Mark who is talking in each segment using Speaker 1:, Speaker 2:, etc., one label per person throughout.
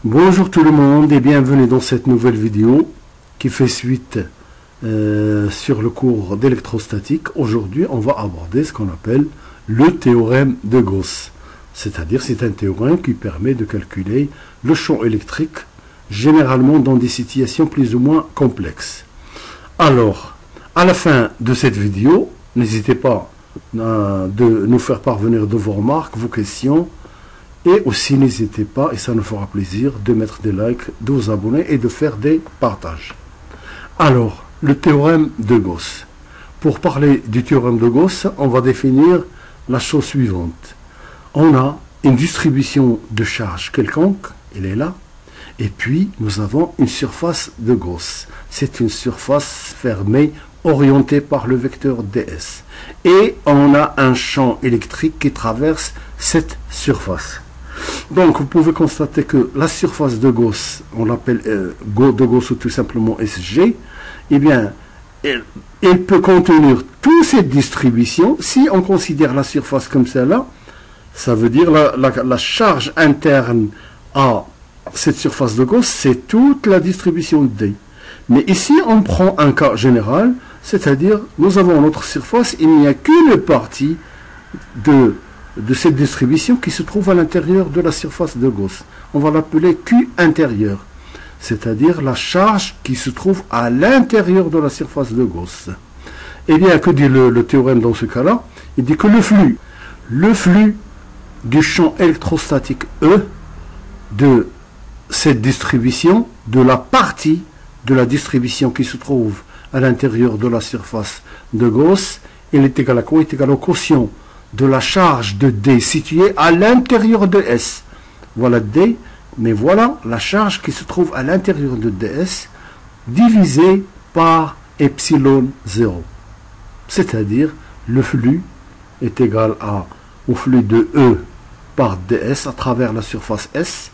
Speaker 1: Bonjour tout le monde et bienvenue dans cette nouvelle vidéo qui fait suite sur le cours d'électrostatique. Aujourd'hui, on va aborder ce qu'on appelle le théorème de Gauss. C'est-à-dire, c'est un théorème qui permet de calculer le champ électrique, généralement dans des situations plus ou moins complexes. Alors, à la fin de cette vidéo, n'hésitez pas de nous faire parvenir de vos remarques, vos questions. Et aussi, n'hésitez pas, et ça nous fera plaisir, de mettre des likes, de vous abonner et de faire des partages. Alors, le théorème de Gauss. Pour parler du théorème de Gauss, on va définir la chose suivante. On a une distribution de charge quelconque, elle est là, et puis nous avons une surface de Gauss. C'est une surface fermée, orientée par le vecteur ds. Et on a un champ électrique qui traverse cette surface. Donc, vous pouvez constater que la surface de Gauss, on l'appelle de Gauss ou tout simplement SG, eh bien, elle peut contenir toute cette distribution. Si on considère la surface comme celle-là, ça veut dire la charge interne à cette surface de Gauss, c'est toute la distribution de D. Mais ici, on prend un cas général, c'est-à-dire, nous avons notre surface, il n'y a qu'une partie de cette distribution qui se trouve à l'intérieur de la surface de Gauss. On va l'appeler Q intérieur, c'est-à-dire la charge qui se trouve à l'intérieur de la surface de Gauss. Eh bien, que dit le théorème dans ce cas-là? Il dit que le flux du champ électrostatique E de cette distribution, de la partie de la distribution qui se trouve à l'intérieur de la surface de Gauss, il est égal à quoi? Il est égal au quotient de la charge de D située à l'intérieur de S. Voilà D, mais voilà la charge qui se trouve à l'intérieur de ds divisée par epsilon 0. C'est-à-dire, le flux est égal au flux de E par ds à travers la surface S.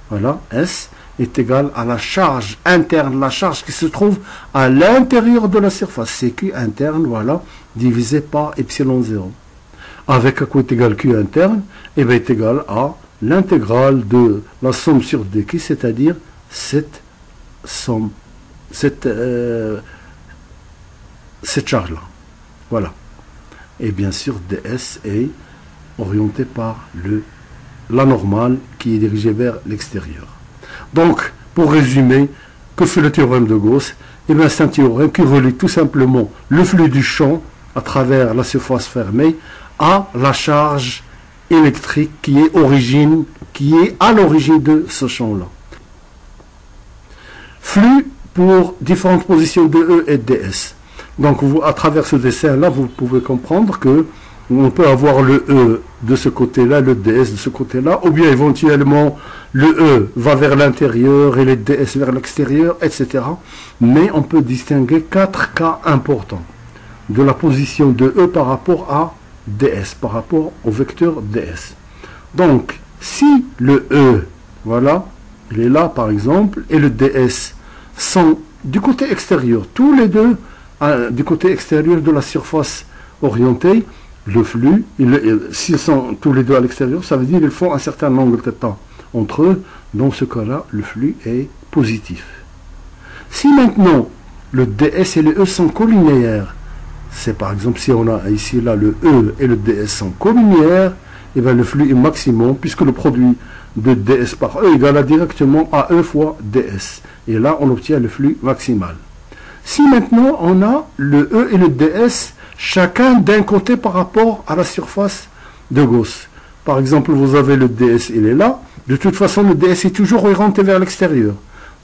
Speaker 1: Voilà, S est égal à la charge interne, la charge qui se trouve à l'intérieur de la surface. C'est Q interne, voilà, divisé par epsilon 0. Avec à quoi est égal Q interne, et bien est égal à l'intégrale de la somme sur dq, c'est-à-dire cette somme, cette charge-là. Voilà. Et bien sûr, ds est orienté par la normale qui est dirigée vers l'extérieur. Donc, pour résumer, que fait le théorème de Gauss? Eh bien, c'est un théorème qui relie tout simplement le flux du champ à travers la surface fermée à la charge électrique qui est à l'origine de ce champ-là. Flux pour différentes positions de E et ds. Donc, à travers ce dessin-là, vous pouvez comprendre que on peut avoir le E de ce côté-là, le ds de ce côté-là, ou bien éventuellement le E va vers l'intérieur et le ds vers l'extérieur, etc. Mais on peut distinguer 4 cas importants de la position de E par rapport à ds, par rapport au vecteur ds. Donc, si le E, voilà, il est là par exemple, et le ds sont du côté extérieur, tous les deux du côté extérieur de la surface orientée, le flux, s'ils sont tous les deux à l'extérieur, ça veut dire qu'ils font un certain angle de temps entre eux. Dans ce cas-là, le flux est positif. Si maintenant le ds et le E sont collinéaires, c'est par exemple si on a ici là le E et le ds sont collinéaires, et bien le flux est maximum puisque le produit de ds par E égale directement à E fois ds. Et là on obtient le flux maximal. Si maintenant on a le E et le ds chacun d'un côté par rapport à la surface de Gauss. Par exemple, vous avez le ds, il est là. De toute façon, le ds est toujours orienté vers l'extérieur.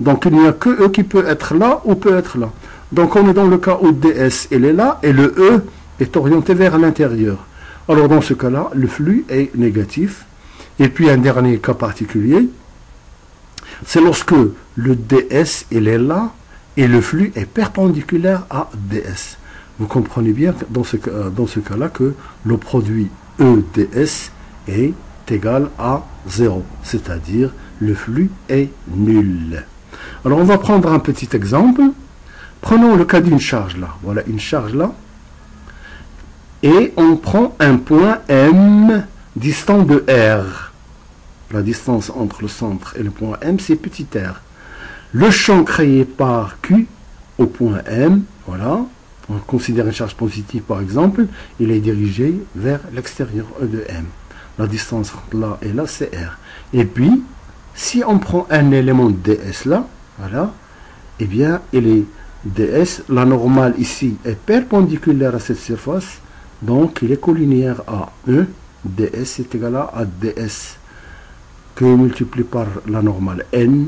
Speaker 1: Donc, il n'y a que E qui peut être là ou peut être là. Donc, on est dans le cas où ds, il est là, et le E est orienté vers l'intérieur. Alors, dans ce cas-là, le flux est négatif. Et puis, un dernier cas particulier, c'est lorsque le ds, il est là, et le flux est perpendiculaire à ds. Vous comprenez bien dans ce cas-là que le produit EDS est égal à 0, c'est-à-dire le flux est nul. Alors on va prendre un petit exemple. Prenons le cas d'une charge là. Voilà une charge là. Et on prend un point M distant de R. la distance entre le centre et le point M, c'est petit r. Le champ créé par Q au point M, voilà, on considère une charge positive par exemple, il est dirigé vers l'extérieur de M. La distance entre là et là, c'est R. Et puis, si on prend un élément ds là, voilà, eh bien, il est ds, la normale ici est perpendiculaire à cette surface, donc il est collinéaire à E, ds est égal à ds, que multiplié par la normale n.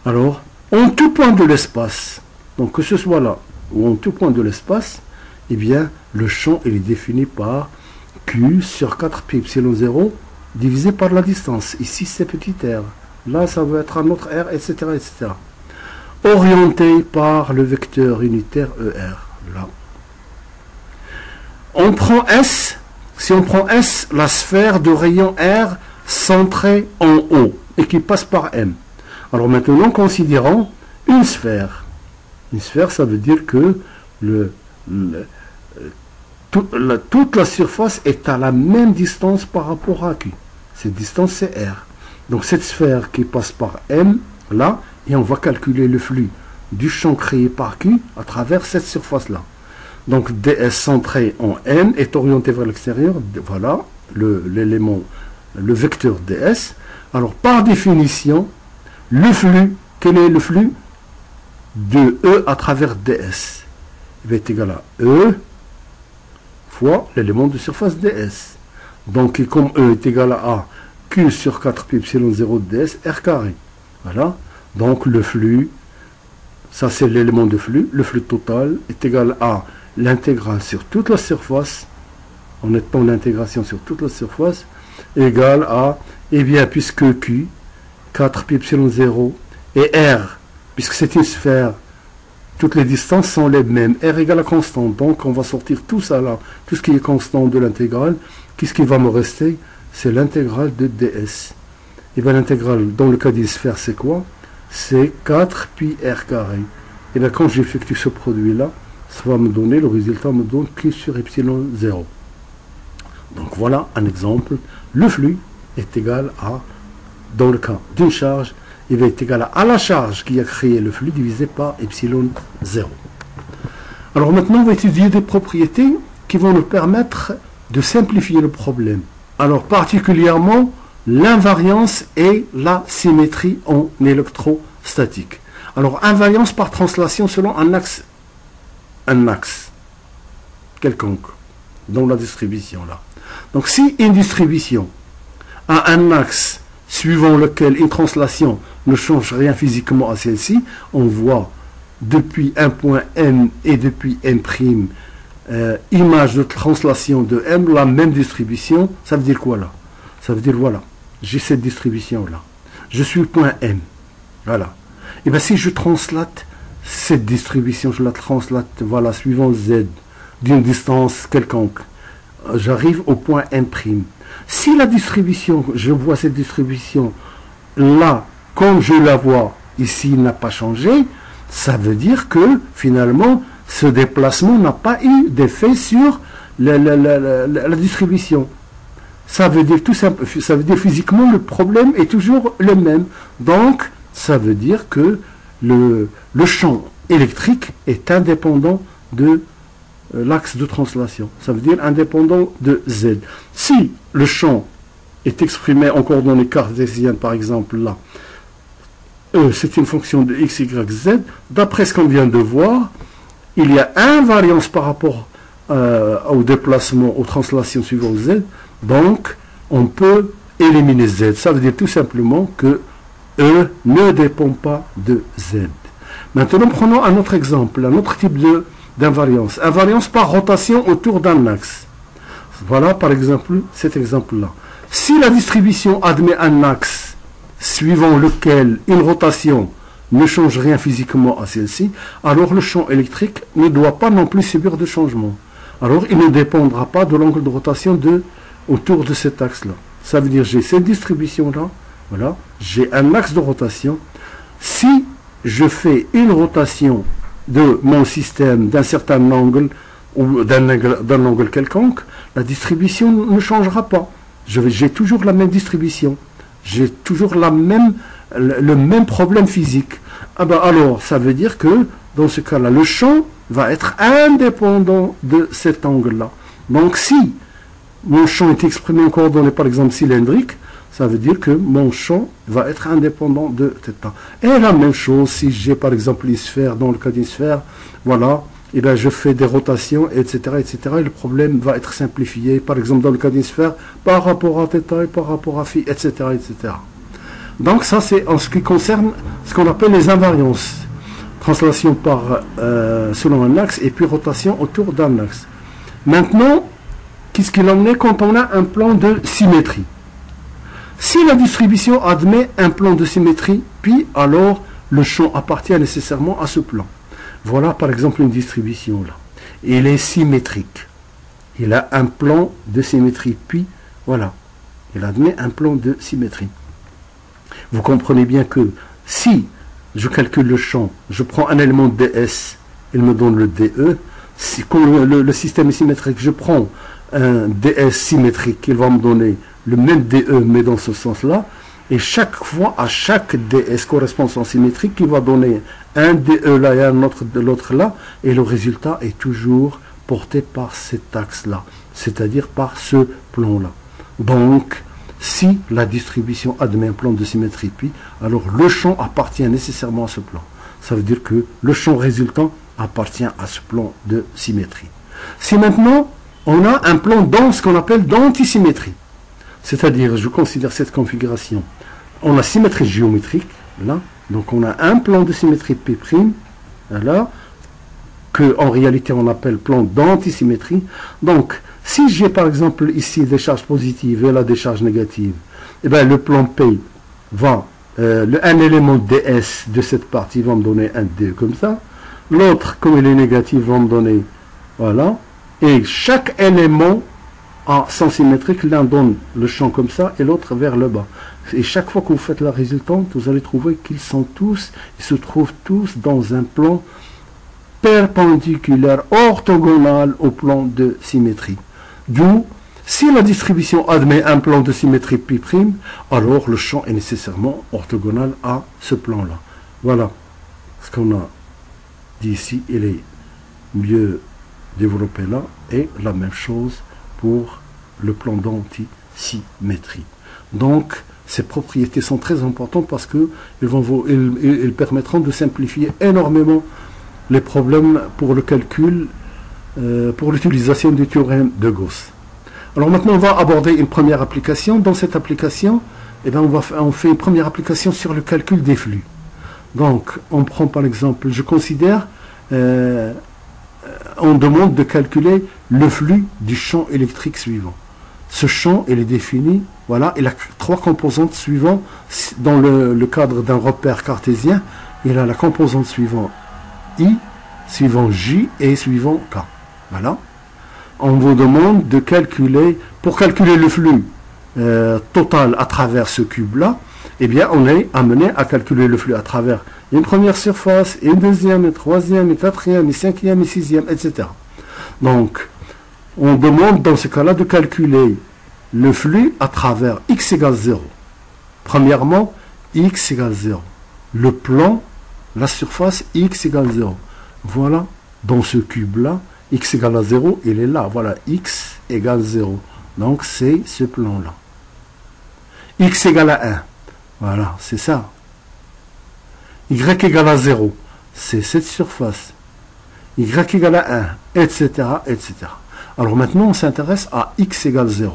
Speaker 1: Alors, en tout point de l'espace, donc que ce soit là ou en tout point de l'espace, eh bien, le champ il est défini par Q sur 4 pi epsilon 0 divisé par la distance. Ici, c'est petit r. Là, ça va être un autre r, etc., etc. Orienté par le vecteur unitaire ER. Là. On prend S. Si on prend S, la sphère de rayon R centrée en haut et qui passe par M. Alors maintenant, considérons une sphère. Une sphère, ça veut dire que toute la surface est à la même distance par rapport à Q. Cette distance, c'est R. Donc cette sphère qui passe par M, là, et on va calculer le flux du champ créé par Q à travers cette surface-là. Donc ds centré en M est orienté vers l'extérieur. Voilà l'élément, le vecteur ds. Alors par définition, le flux, quel est le flux de E à travers ds? Il va être égal à E fois l'élément de surface ds. Donc comme E est égal à Q sur 4 pi epsilon 0 ds r carré. Voilà. Donc le flux, ça c'est l'élément de flux, le flux total est égal à l'intégrale sur toute la surface, en étant l'intégration sur toute la surface, égale à, eh bien, puisque Q, 4 pi epsilon 0, et R, puisque c'est une sphère, toutes les distances sont les mêmes, R égale à constante, donc on va sortir tout ça là, tout ce qui est constant de l'intégrale, qu'est-ce qui va me rester? C'est l'intégrale de ds. Et bien l'intégrale, dans le cas des sphères, c'est quoi? C'est 4 pi r carré. Et bien quand j'effectue ce produit-là, ça va me donner, le résultat me donne Q sur epsilon 0. Donc voilà un exemple. Le flux est égal à, dans le cas d'une charge, il va être égal à la charge qui a créé le flux divisé par epsilon 0. Alors maintenant, on va étudier des propriétés qui vont nous permettre de simplifier le problème. Alors particulièrement, l'invariance et la symétrie en électrostatique. Alors, invariance par translation selon un axe quelconque dans la distribution là. Donc, si une distribution a un axe suivant lequel une translation ne change rien physiquement à celle-ci, on voit depuis un point M et depuis M', image de translation de M, la même distribution. Ça veut dire quoi là? Ça veut dire voilà. J'ai cette distribution-là. Je suis au point M. Voilà. Et bien si je translate cette distribution, je la translate, voilà, suivant Z, d'une distance quelconque, j'arrive au point M'. Si la distribution, je vois cette distribution là, comme je la vois ici, n'a pas changé, ça veut dire que finalement, ce déplacement n'a pas eu d'effet sur la distribution. Ça veut dire tout simple, ça veut dire physiquement le problème est toujours le même. Donc, ça veut dire que le champ électrique est indépendant de l'axe de translation. Ça veut dire indépendant de Z. Si le champ est exprimé en coordonnées cartésiennes, par exemple là, E c'est une fonction de x, y, z, d'après ce qu'on vient de voir, il y a invariance par rapport au déplacement, aux translations suivant Z. Donc, on peut éliminer Z. Ça veut dire tout simplement que E ne dépend pas de Z. Maintenant, prenons un autre exemple, un autre type d'invariance. Invariance par rotation autour d'un axe. Voilà, par exemple, cet exemple-là. Si la distribution admet un axe suivant lequel une rotation ne change rien physiquement à celle-ci, alors le champ électrique ne doit pas non plus subir de changement. Alors, il ne dépendra pas de l'angle de rotation autour de cet axe-là. Ça veut dire j'ai cette distribution-là, voilà, j'ai un axe de rotation. Si je fais une rotation de mon système d'un certain angle ou d'un angle quelconque, la distribution ne changera pas. J'ai toujours la même distribution. j'ai toujours le même problème physique. Ah ben alors, ça veut dire que dans ce cas-là, le champ va être indépendant de cet angle-là. Donc si mon champ est exprimé en coordonnées par exemple cylindriques, ça veut dire que mon champ va être indépendant de θ. Et la même chose, si j'ai par exemple une sphère, dans le cas d'une sphère, voilà, et bien je fais des rotations, etc., etc., et le problème va être simplifié, par exemple dans le cas d'une sphère, par rapport à θ et par rapport à φ, etc., etc. Donc ça c'est en ce qui concerne ce qu'on appelle les invariances. Translation selon un axe et puis rotation autour d'un axe. Maintenant, qu'est-ce qu'il en est quand on a un plan de symétrie? Si la distribution admet un plan de symétrie, puis alors le champ appartient nécessairement à ce plan. Voilà par exemple une distribution là. Il est symétrique. Il a un plan de symétrie, puis voilà. Il admet un plan de symétrie. Vous comprenez bien que si je calcule le champ, je prends un élément ds, il me donne le DE. Si quand le système est symétrique, je prends un ds symétrique, il va me donner le même DE, mais dans ce sens-là. Et chaque fois, à chaque ds correspondant symétrique, il va donner un DE là et un autre de l'autre là. Et le résultat est toujours porté par cet axe-là, c'est-à-dire par ce plan-là. Donc, si la distribution admet un plan de symétrie pi, alors le champ appartient nécessairement à ce plan. Ça veut dire que le champ résultant appartient à ce plan de symétrie. Si maintenant, on a un plan dans ce qu'on appelle d'antisymétrie, c'est-à-dire, je considère cette configuration, on a symétrie géométrique, là, donc on a un plan de symétrie P', là, que en réalité on appelle plan d'antisymétrie. Donc, si j'ai par exemple ici des charges positives et là des charges négatives, et bien le plan P va, un élément ds de cette partie va me donner un D comme ça, l'autre, comme il est négatif, va me donner, voilà, et chaque élément en sens symétrique, l'un donne le champ comme ça et l'autre vers le bas. Et chaque fois que vous faites la résultante, vous allez trouver qu'ils se trouvent tous dans un plan perpendiculaire, orthogonal au plan de symétrie. D'où, si la distribution admet un plan de symétrie π', alors le champ est nécessairement orthogonal à ce plan-là. Voilà ce qu'on a dit ici, il est mieux développé là, et la même chose pour le plan d'antisymétrie. Donc, ces propriétés sont très importantes parce qu'ils permettront de simplifier énormément les problèmes pour le calcul, pour l'utilisation du théorème de Gauss. Alors maintenant, on va aborder une première application. Dans cette application, eh bien, on fait une première application sur le calcul des flux. Donc, on prend par exemple, je considère, on demande de calculer le flux du champ électrique suivant. Ce champ, il est défini, voilà, il a trois composantes suivantes. Dans le cadre d'un repère cartésien, il a la composante suivante I, suivant J et suivant K. Voilà. On vous demande de calculer, pour calculer le flux total à travers ce cube-là, eh bien, on est amené à calculer le flux à travers une première surface, une deuxième, une troisième, une quatrième, une cinquième, une sixième, etc. Donc, on demande dans ce cas-là de calculer le flux à travers x égale 0. Premièrement, x égale 0. Le plan, la surface, x égale 0. Voilà, dans ce cube-là, x égale à 0, il est là. Voilà, x égale 0. Donc, c'est ce plan-là. X égale à 1. Voilà, c'est ça. Y égale à 0. C'est cette surface. Y égale à 1, etc., etc. Alors maintenant, on s'intéresse à x égale 0.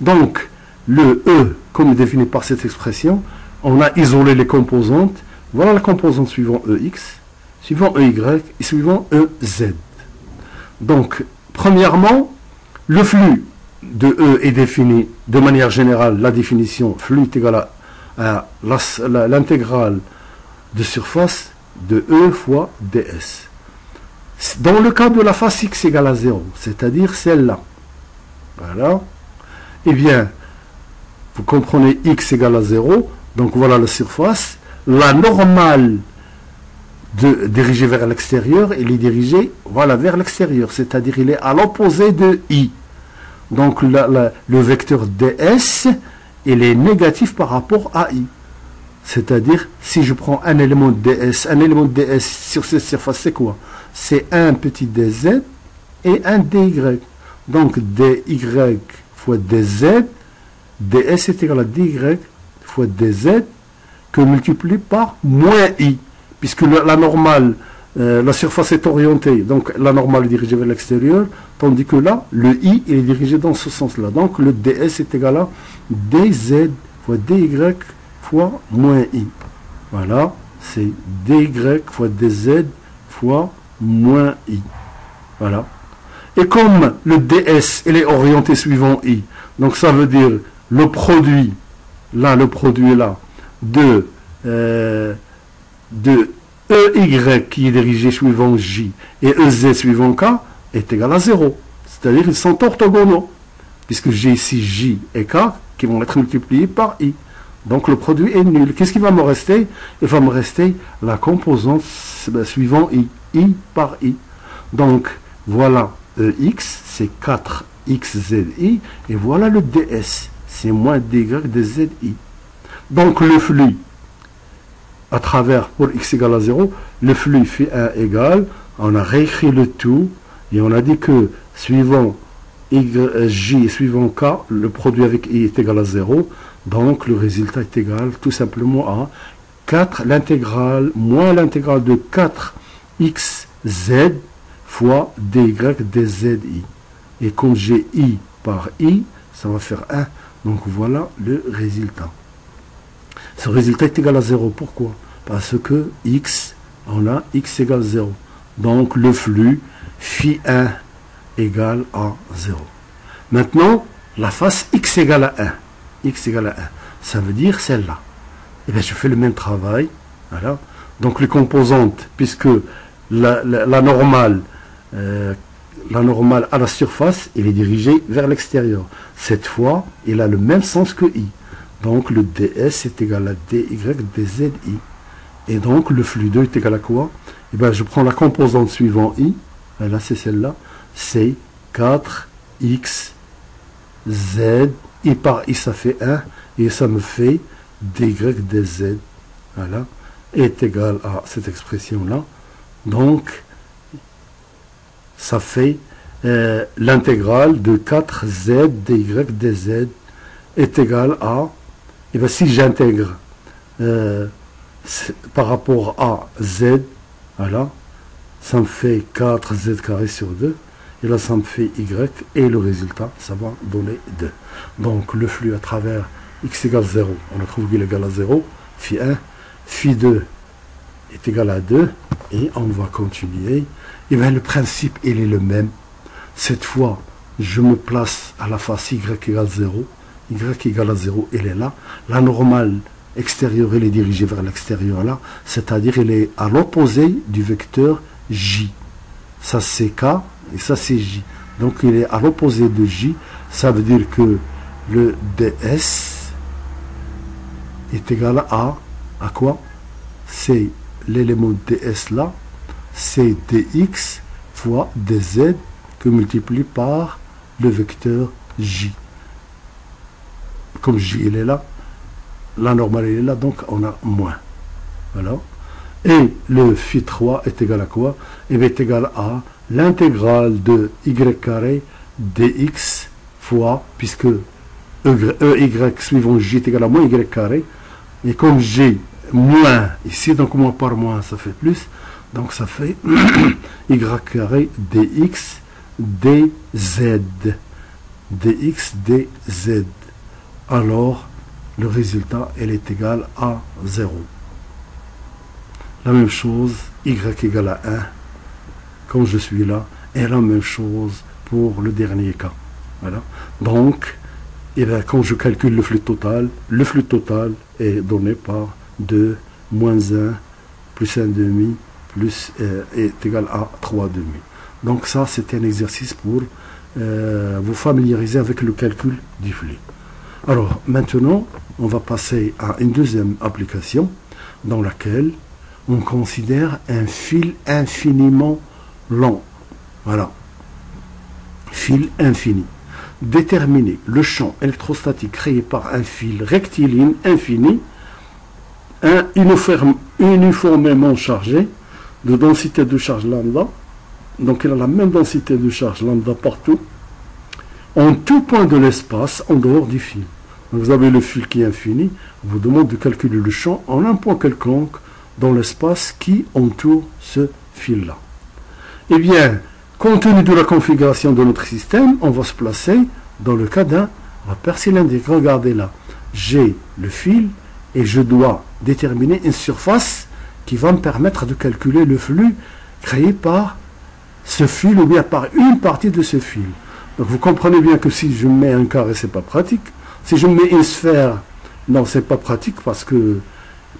Speaker 1: Donc, le E, comme défini par cette expression, on a isolé les composantes. Voilà la composante suivant EX, suivant EY et suivant EZ. Donc, premièrement, le flux de E est défini de manière générale. La définition flux est égale à l'intégrale de surface de E fois ds. Dans le cas de la face x égale à 0, c'est-à-dire celle-là, voilà, eh bien, vous comprenez x égale à 0, donc voilà la surface, la normale dirigée vers l'extérieur, elle est dirigée, voilà, vers l'extérieur, c'est-à-dire il est à l'opposé de i. Donc le vecteur ds il est négatif par rapport à I. C'est-à-dire, si je prends un élément de DS sur cette surface, c'est quoi? C'est un petit dz et un dy. Donc, dy fois dz, ds est égal à dy fois dz, que multiplié par moins I. Puisque la normale, la surface est orientée, donc la normale est dirigée vers l'extérieur, tandis que là, le I est dirigé dans ce sens-là. Donc, le ds est égal à dz fois dy fois moins I. Voilà, c'est dy fois dz fois moins I. Voilà. Et comme le ds, il est orienté suivant I, donc ça veut dire le produit là, de EY qui est dirigé suivant J et EZ suivant K est égal à 0. C'est-à-dire qu'ils sont orthogonaux, puisque j'ai ici J et K qui vont être multipliés par I. Donc le produit est nul. Qu'est-ce qui va me rester? Il va me rester la composante suivant I. I par I. Donc voilà EX, c'est 4XZI. Et voilà le DS, c'est moins DY dZI. Donc le flux, à travers, pour x égale à 0, le flux phi 1 égale, on a réécrit le tout, et on a dit que suivant J et suivant K, le produit avec I est égal à 0. Donc le résultat est égal tout simplement à 4, l'intégrale, moins l'intégrale de 4xz fois dy dzi. Et comme j'ai I par I, ça va faire 1. Donc voilà le résultat. Ce résultat est égal à 0. Pourquoi? Parce que x, on a x égale 0. Donc le flux phi 1 égale à 0. Maintenant, la face x égale à 1. X égale à 1. Ça veut dire celle-là. Et bien, je fais le même travail. Voilà. Donc les composantes, puisque la normale à la surface, elle est dirigée vers l'extérieur. Cette fois, il a le même sens que I. Donc le ds est égal à dy dzi. Et donc le flux 2 est égal à quoi? Et bien, je prends la composante suivant I. Et là, c'est celle-là. C'est 4xz. I par I, ça fait 1. Et ça me fait dy dz. Voilà. Est égal à cette expression-là. Donc, ça fait l'intégrale de 4z dy dz est égal à, et bien si j'intègre par rapport à z, voilà, ça me fait 4z carré sur 2, et là ça me fait y, et le résultat, ça va donner 2. Donc le flux à travers x égale 0, on a trouvé qu'il est égal à 0, phi 1, phi 2 est égal à 2, et on va continuer. Et bien le principe, il est le même. Cette fois, je me place à la face y égale 0. Y égale à 0, elle est là. La normale extérieure, elle est dirigée vers l'extérieur là. C'est-à-dire, elle est à l'opposé du vecteur J. Ça, c'est K et ça, c'est J. Donc, il est à l'opposé de J. Ça veut dire que le ds est égal à quoi? C'est l'élément ds là. C'est dx fois dz que multiplie par le vecteur J. Comme J il est là, la normale il est là, donc on a moins. Voilà. Et le phi 3 est égal à quoi? Il est égal à l'intégrale de y carré dx fois, puisque ey suivant J est égal à moins y carré, et comme J moins ici, donc moins par moins, ça fait plus. Donc ça fait y carré dx dz. dx dz. Alors, le résultat, elle est égal à 0. La même chose, y égale à 1, comme je suis là, et la même chose pour le dernier cas. Voilà. Donc, et bien, quand je calcule le flux total est donné par 2 moins 1 plus 1 demi plus est égal à 3 demi. Donc ça, c'est un exercice pour vous familiariser avec le calcul du flux. Alors, maintenant, on va passer à une deuxième application dans laquelle on considère un fil infiniment long. Voilà. Fil infini. déterminer le champ électrostatique créé par un fil rectiligne infini, uniformément chargé, de densité de charge lambda, donc il a la même densité de charge lambda partout, en tout point de l'espace en dehors du fil. Donc vous avez le fil qui est infini, on vous demande de calculer le champ en un point quelconque dans l'espace qui entoure ce fil-là. Eh bien, compte tenu de la configuration de notre système, on va se placer dans le cas d'un repère cylindrique. Regardez là, j'ai le fil et je dois déterminer une surface qui va me permettre de calculer le flux créé par ce fil ou bien par une partie de ce fil. Donc vous comprenez bien que si je mets un carré, c'est pas pratique. Si je mets une sphère, non, c'est pas pratique parce que,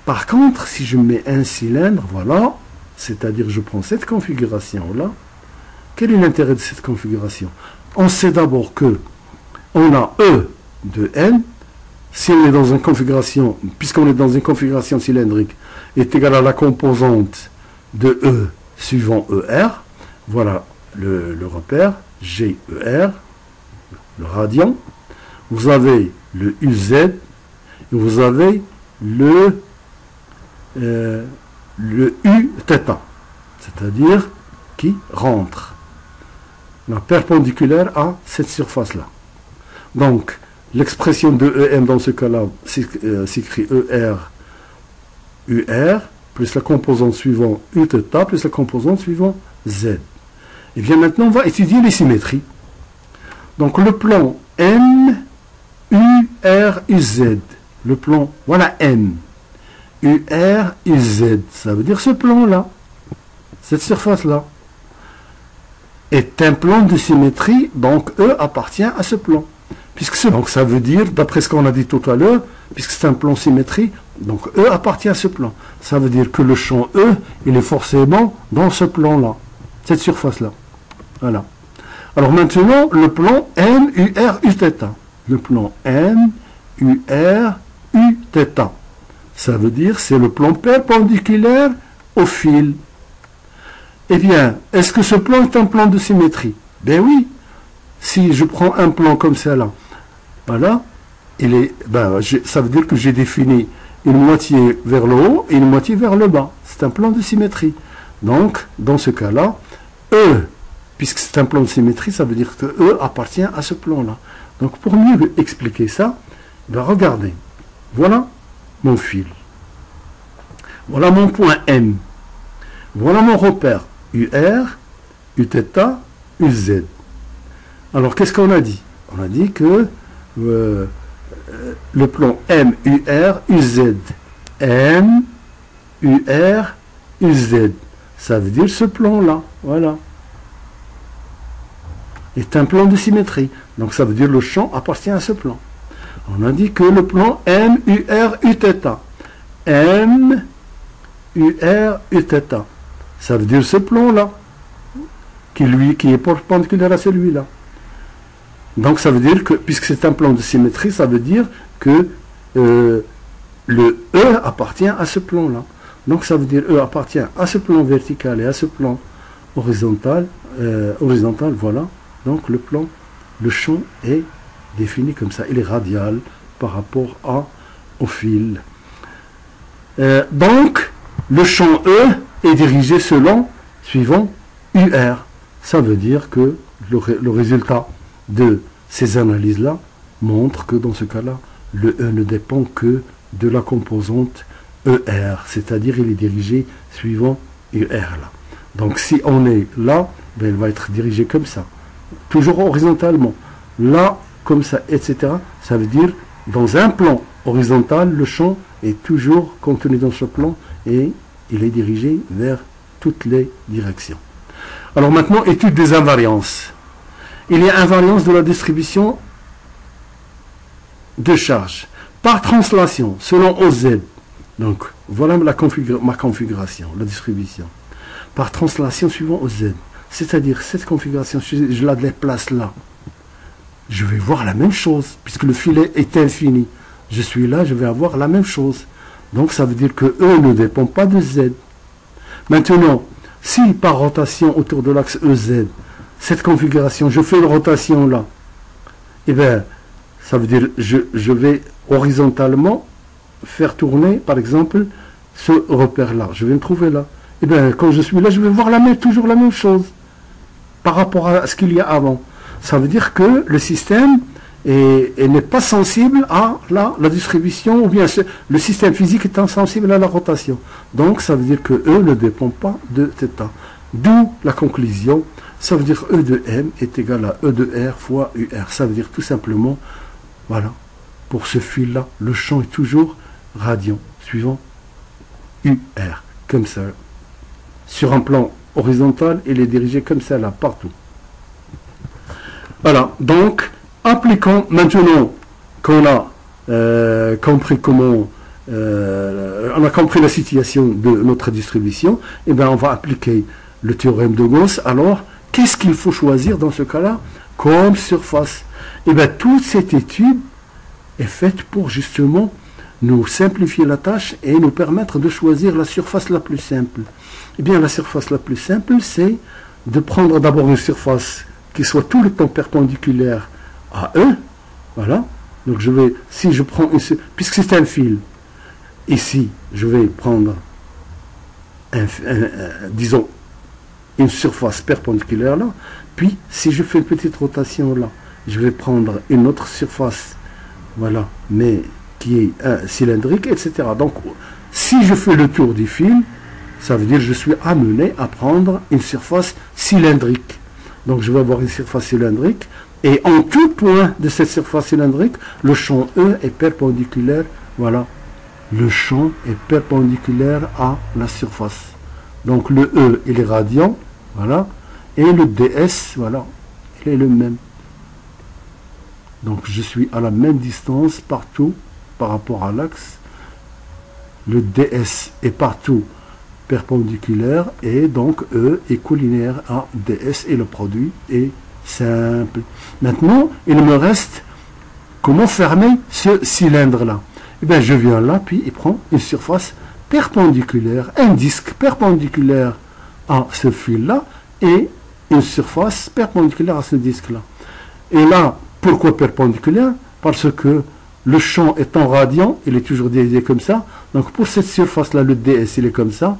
Speaker 1: par contre, si je mets un cylindre, voilà, c'est-à-dire je prends cette configuration-là, quel est l'intérêt de cette configuration? On sait d'abord que on a E de N, si on est dans une configuration, puisqu'on est dans une configuration cylindrique, est égal à la composante de E suivant ER, voilà le repère, GER, le radian, vous avez le UZ, et vous avez le U-θ, c'est-à-dire qui rentre, la perpendiculaire à cette surface-là. Donc, l'expression de EM dans ce cas-là s'écrit ER, UR, plus la composante suivante U-θ, plus la composante suivante Z. Et bien maintenant, on va étudier les symétries. Donc, le plan M, UR, UZ. Le plan, voilà M. UR, UZ. Ça veut dire ce plan-là. Cette surface-là. Est un plan de symétrie, donc E appartient à ce plan. Donc ça veut dire, d'après ce qu'on a dit tout à l'heure, puisque c'est un plan symétrie, donc E appartient à ce plan. Ça veut dire que le champ E, il est forcément dans ce plan-là, cette surface-là. Voilà. Alors maintenant, le plan M, UR, Uθ. Le plan M, UR, Uθ. Ça veut dire c'est le plan perpendiculaire au fil. Eh bien, est-ce que ce plan est un plan de symétrie? Ben oui. Si je prends un plan comme ça là, voilà, ça veut dire que j'ai défini une moitié vers le haut et une moitié vers le bas. C'est un plan de symétrie. Donc, dans ce cas-là, E, puisque c'est un plan de symétrie, ça veut dire que E appartient à ce plan-là. Donc, pour mieux expliquer ça, regardez. Voilà mon fil. Voilà mon point M. Voilà mon repère UR, Uθ, UZ. Alors, qu'est-ce qu'on a dit? On a dit que le plan M, UR, UZ. M, UR, UZ. Ça veut dire ce plan-là. Voilà. Est un plan de symétrie. Donc, ça veut dire le champ appartient à ce plan. On a dit que le plan M, UR, Uθ. M, UR, Uθ. Ça veut dire ce plan-là. Qui est perpendiculaire à celui-là. Donc ça veut dire que, puisque c'est un plan de symétrie, ça veut dire que le E appartient à ce plan-là. Donc ça veut dire E appartient à ce plan vertical et à ce plan horizontal. Voilà. Donc le champ est défini comme ça. Il est radial par rapport au fil. Donc le champ E est dirigé suivant UR. Ça veut dire que le résultat de ces analyses-là montre que dans ce cas-là, le E ne dépend que de la composante ER, c'est-à-dire il est dirigé suivant UR là. Donc si on est là, ben, il va être dirigé comme ça, toujours horizontalement. Là, comme ça, etc. Ça veut dire, dans un plan horizontal, le champ est toujours contenu dans ce plan et il est dirigé vers toutes les directions. Alors maintenant, étude des invariances. Il y a invariance de la distribution de charge par translation selon OZ. Donc, voilà ma configuration, la distribution. Par translation suivant OZ. C'est-à-dire, cette configuration, je la déplace là. Je vais voir la même chose, puisque le filet est infini. Je suis là, je vais avoir la même chose. Donc, ça veut dire que E ne dépend pas de Z. Maintenant, si par rotation autour de l'axe EZ, cette configuration, je fais une rotation là, eh bien, ça veut dire je vais horizontalement faire tourner, par exemple, ce repère-là. Je vais me trouver là. Eh bien, quand je suis là, je vais voir toujours la même chose par rapport à ce qu'il y a avant. Ça veut dire que le système n'est pas sensible à la distribution, ou bien le système physique est insensible à la rotation. Donc, ça veut dire que E ne dépend pas de θ. D'où la conclusion, ça veut dire E de M est égal à E de R fois UR. Ça veut dire tout simplement, voilà, pour ce fil-là, le champ est toujours radian, suivant UR, comme ça. Sur un plan horizontal, il est dirigé comme ça, là, partout. Voilà, donc, appliquons maintenant qu'on a compris comment, on a compris la situation de notre distribution, et bien on va appliquer le théorème de Gauss. Alors, qu'est-ce qu'il faut choisir dans ce cas-là comme surface? Et bien, toute cette étude est faite pour justement nous simplifier la tâche et nous permettre de choisir la surface la plus simple. Eh bien, la surface la plus simple, c'est de prendre d'abord une surface qui soit tout le temps perpendiculaire à E. Voilà. Donc, si je prends puisque c'est un fil, ici, je vais prendre, disons, une surface perpendiculaire là. Puis, si je fais une petite rotation là, je vais prendre une autre surface, voilà, mais qui est cylindrique, etc. Donc, si je fais le tour du fil, ça veut dire que je suis amené à prendre une surface cylindrique. Donc, je vais avoir une surface cylindrique, et en tout point de cette surface cylindrique, le champ E est perpendiculaire, voilà, le champ est perpendiculaire à la surface. Donc, le E, il est radian, voilà, et le ds, voilà, il est le même. Donc, je suis à la même distance partout par rapport à l'axe. Le ds est partout perpendiculaire et donc E est collinéaire à ds et le produit est simple. Maintenant, il me reste comment fermer ce cylindre-là. Eh bien, je viens là, puis il prend une surface perpendiculaire, un disque perpendiculaire à ce fil-là et une surface perpendiculaire à ce disque-là. Et là, pourquoi perpendiculaire? Parce que le champ étant radian, il est toujours dirigé comme ça. Donc pour cette surface-là, le ds, il est comme ça,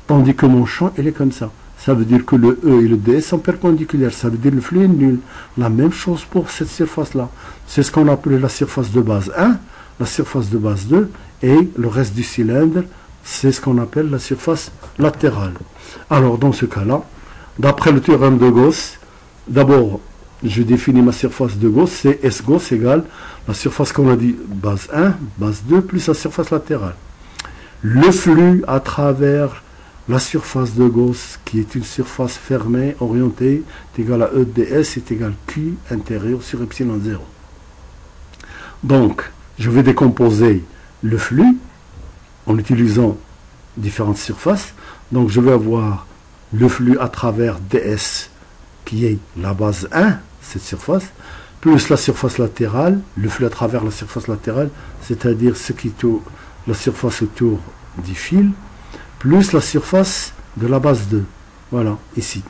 Speaker 1: tandis que mon champ, il est comme ça. Ça veut dire que le E et le ds sont perpendiculaires. Ça veut dire que le flux est nul. La même chose pour cette surface-là. C'est ce qu'on appelle la surface de base 1, la surface de base 2, et le reste du cylindre, c'est ce qu'on appelle la surface latérale. Alors dans ce cas-là, d'après le théorème de Gauss, d'abord, je définis ma surface de Gauss, c'est S Gauss égale la surface qu'on a dit base 1, base 2, plus la surface latérale. Le flux à travers la surface de Gauss, qui est une surface fermée, orientée, est égal à E ds, est égal à Q intérieur sur epsilon 0. Donc, je vais décomposer le flux en utilisant différentes surfaces. Donc, je vais avoir le flux à travers ds, qui est la base 1, cette surface, plus la surface latérale, le flux à travers la surface latérale, c'est-à-dire ce qui tourne, la surface autour du fil, plus la surface de la base 2. Voilà, ici.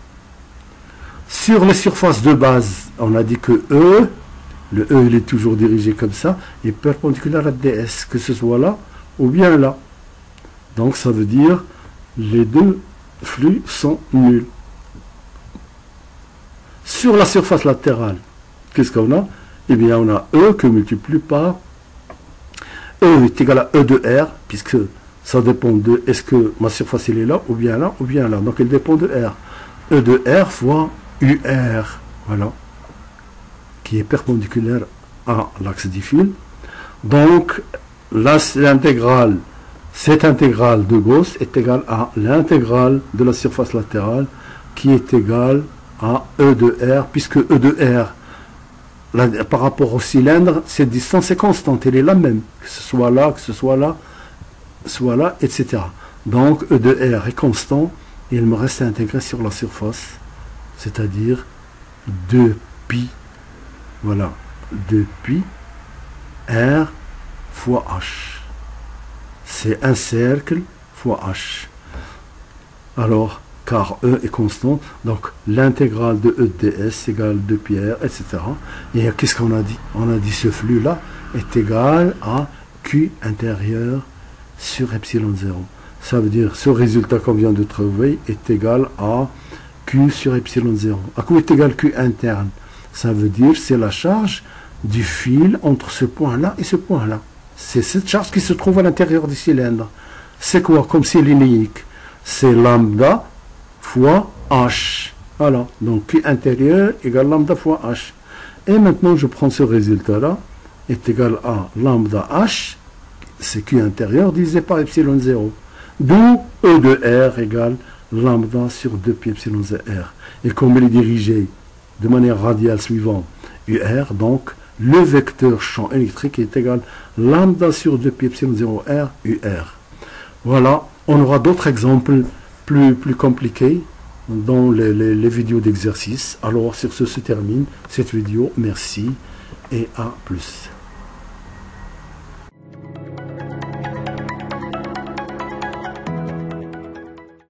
Speaker 1: Sur les surfaces de base, on a dit que E, le E il est toujours dirigé comme ça, est perpendiculaire à ds, que ce soit là ou bien là. Donc ça veut dire les deux flux sont nuls. Sur la surface latérale, qu'est-ce qu'on a? Eh bien, on a E que multiplie par E est égal à E de R, puisque ça dépend de est-ce que ma surface elle est là, ou bien là, ou bien là. Donc, elle dépend de R. E de R fois UR, voilà, qui est perpendiculaire à l'axe du fil. Donc, l'intégrale, cette intégrale de Gauss est égale à l'intégrale de la surface latérale, qui est égale à E de R, puisque E de R, là, par rapport au cylindre, cette distance est constante, elle est la même, que ce soit là, soit là, etc. Donc E de R est constant, et il me reste à intégrer sur la surface, c'est-à-dire 2pi, voilà, 2pi R fois H. C'est un cercle fois H. Alors, car E est constant, donc l'intégrale de E de ds égale 2 pi r, etc. Et qu'est-ce qu'on a dit? On a dit ce flux-là est égal à Q intérieur sur epsilon 0. Ça veut dire ce résultat qu'on vient de trouver est égal à Q sur epsilon 0. À quoi est égal Q interne? Ça veut dire c'est la charge du fil entre ce point-là et ce point-là. C'est cette charge qui se trouve à l'intérieur du cylindre. C'est quoi? Comme c'est linéique. C'est lambda fois H. Voilà. Donc Q intérieur égale lambda fois H. Et maintenant, je prends ce résultat-là, est égal à lambda H, c'est Q intérieur divisé par epsilon 0. D'où E de R égale lambda sur 2 pi epsilon 0 R. Et comme il est dirigé de manière radiale suivant UR, donc le vecteur champ électrique est égal lambda sur 2 pi epsilon 0 R UR. Voilà, on aura d'autres exemples plus compliqués dans les vidéos d'exercice. Alors sur ce se termine cette vidéo. Merci et à plus.